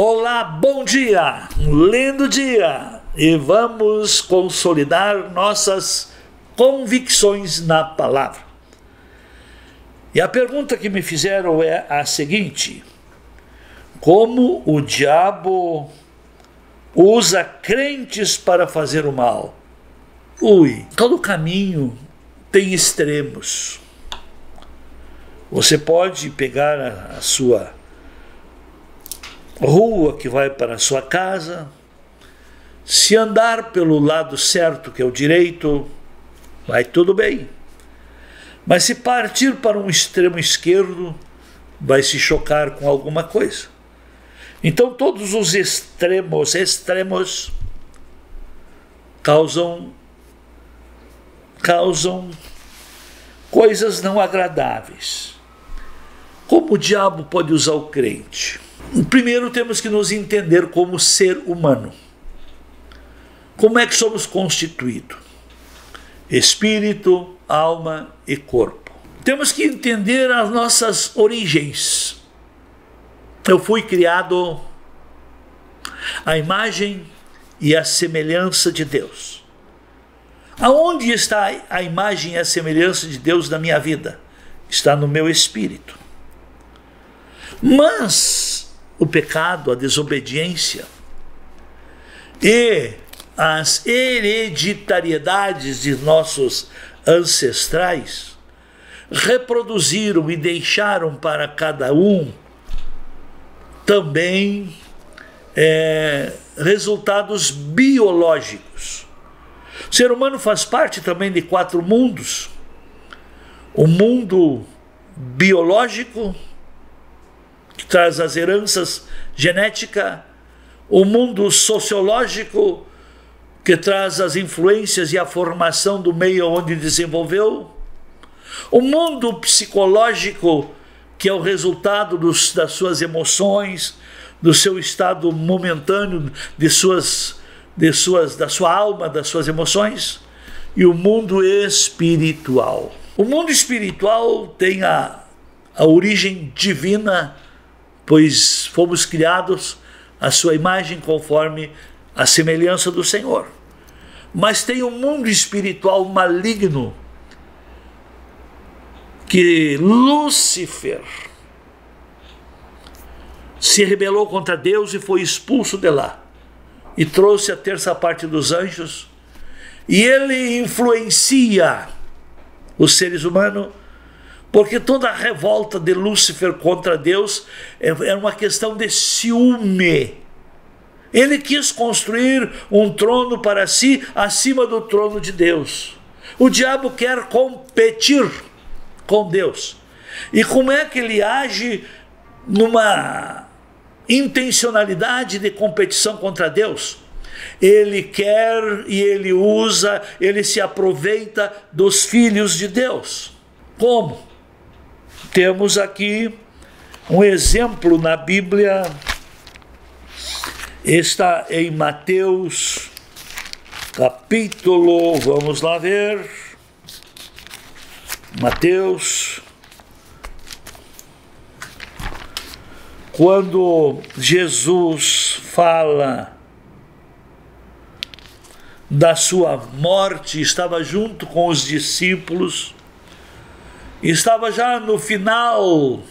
Olá, bom dia, um lindo dia, e vamos consolidar nossas convicções na palavra. E a pergunta que me fizeram é a seguinte: como o diabo usa crentes para fazer o mal? Todo caminho tem extremos. Você pode pegar a sua rua que vai para a sua casa, se andar pelo lado certo, que é o direito, vai tudo bem. Mas se partir para um extremo esquerdo, vai se chocar com alguma coisa. Então todos os extremos causam coisas não agradáveis. Como o diabo pode usar o crente? Primeiro temos que nos entender como ser humano. Como é que somos constituídos? Espírito, alma e corpo. Temos que entender as nossas origens. Eu fui criado à imagem e à semelhança de Deus. Aonde está a imagem e a semelhança de Deus na minha vida? Está no meu espírito. Mas o pecado, a desobediência e as hereditariedades de nossos ancestrais reproduziram e deixaram para cada um também resultados biológicos. O ser humano faz parte também de 4 mundos: o mundo biológico, que traz as heranças genéticas, o mundo sociológico, que traz as influências e a formação do meio onde desenvolveu, o mundo psicológico, que é o resultado das suas emoções, do seu estado momentâneo, da sua alma, das suas emoções, e o mundo espiritual. O mundo espiritual tem a origem divina, pois fomos criados à sua imagem conforme a semelhança do Senhor. Mas tem um mundo espiritual maligno, que Lúcifer se rebelou contra Deus e foi expulso de lá, e trouxe a 1/3 dos anjos, e ele influencia os seres humanos, porque toda a revolta de Lúcifer contra Deus era uma questão de ciúme. Ele quis construir um trono para si acima do trono de Deus. O diabo quer competir com Deus. E como é que ele age numa intencionalidade de competição contra Deus? Ele quer e ele usa, ele se aproveita dos filhos de Deus. Como? Temos aqui um exemplo na Bíblia, está em Mateus, capítulo, vamos lá ver, Mateus, quando Jesus fala da sua morte, estava junto com os discípulos, estava já no final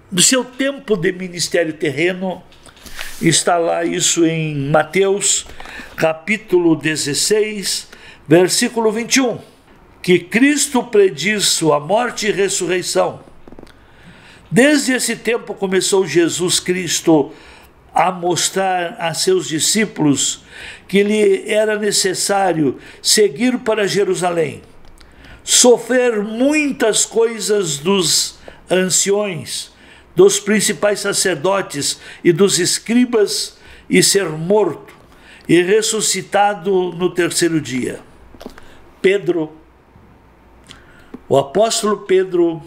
do seu tempo de ministério terreno. Está lá isso em Mateus capítulo 16, versículo 21, que Cristo prediz sua morte e ressurreição. Desde esse tempo começou Jesus Cristo a mostrar a seus discípulos que lhe era necessário seguir para Jerusalém, sofrer muitas coisas dos anciões, dos principais sacerdotes e dos escribas, e ser morto e ressuscitado no 3º dia. Pedro, o apóstolo Pedro,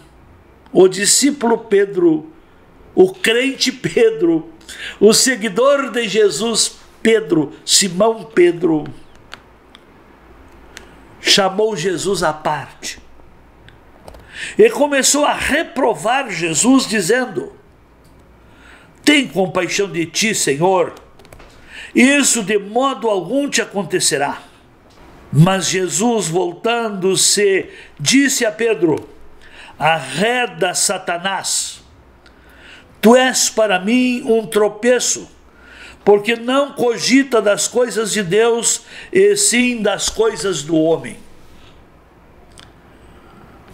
o discípulo Pedro, o crente Pedro, o seguidor de Jesus Pedro, Simão Pedro, chamou Jesus à parte e começou a reprovar Jesus, dizendo: Tem compaixão de ti, Senhor. Isso de modo algum te acontecerá. Mas Jesus, voltando-se, disse a Pedro: arreda, Satanás, tu és para mim um tropeço, porque não cogita das coisas de Deus, e sim das coisas do homem.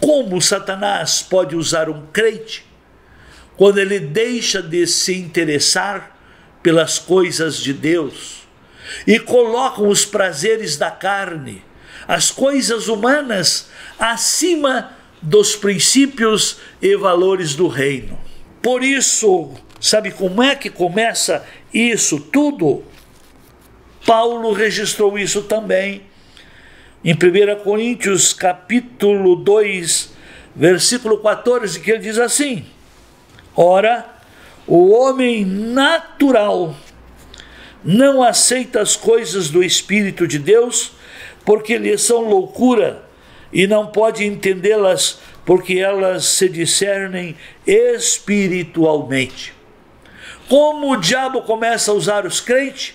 Como Satanás pode usar um crente quando ele deixa de se interessar pelas coisas de Deus e coloca os prazeres da carne, as coisas humanas, acima dos princípios e valores do reino? Por isso, sabe como é que começa isso tudo? Paulo registrou isso também em 1 Coríntios capítulo 2, versículo 14, que ele diz assim: ora, o homem natural não aceita as coisas do Espírito de Deus, porque lhes são loucura, e não pode entendê-las, porque elas se discernem espiritualmente. Como o diabo começa a usar os crentes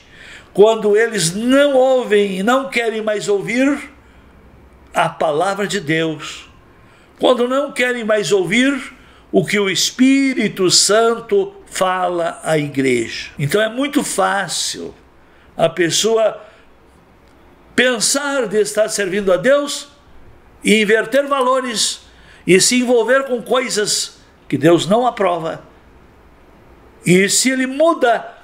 quando eles não ouvem e não querem mais ouvir a palavra de Deus, quando não querem mais ouvir o que o Espírito Santo fala à igreja. Então é muito fácil a pessoa pensar de estar servindo a Deus e inverter valores e se envolver com coisas que Deus não aprova. E se ele muda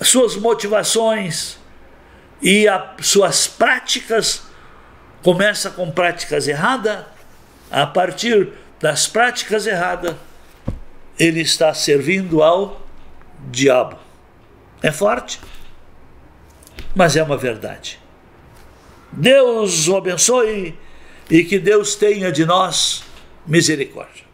suas motivações e suas práticas, começa com práticas erradas, a partir das práticas erradas, ele está servindo ao diabo. É forte, mas é uma verdade. Deus o abençoe e que Deus tenha de nós misericórdia.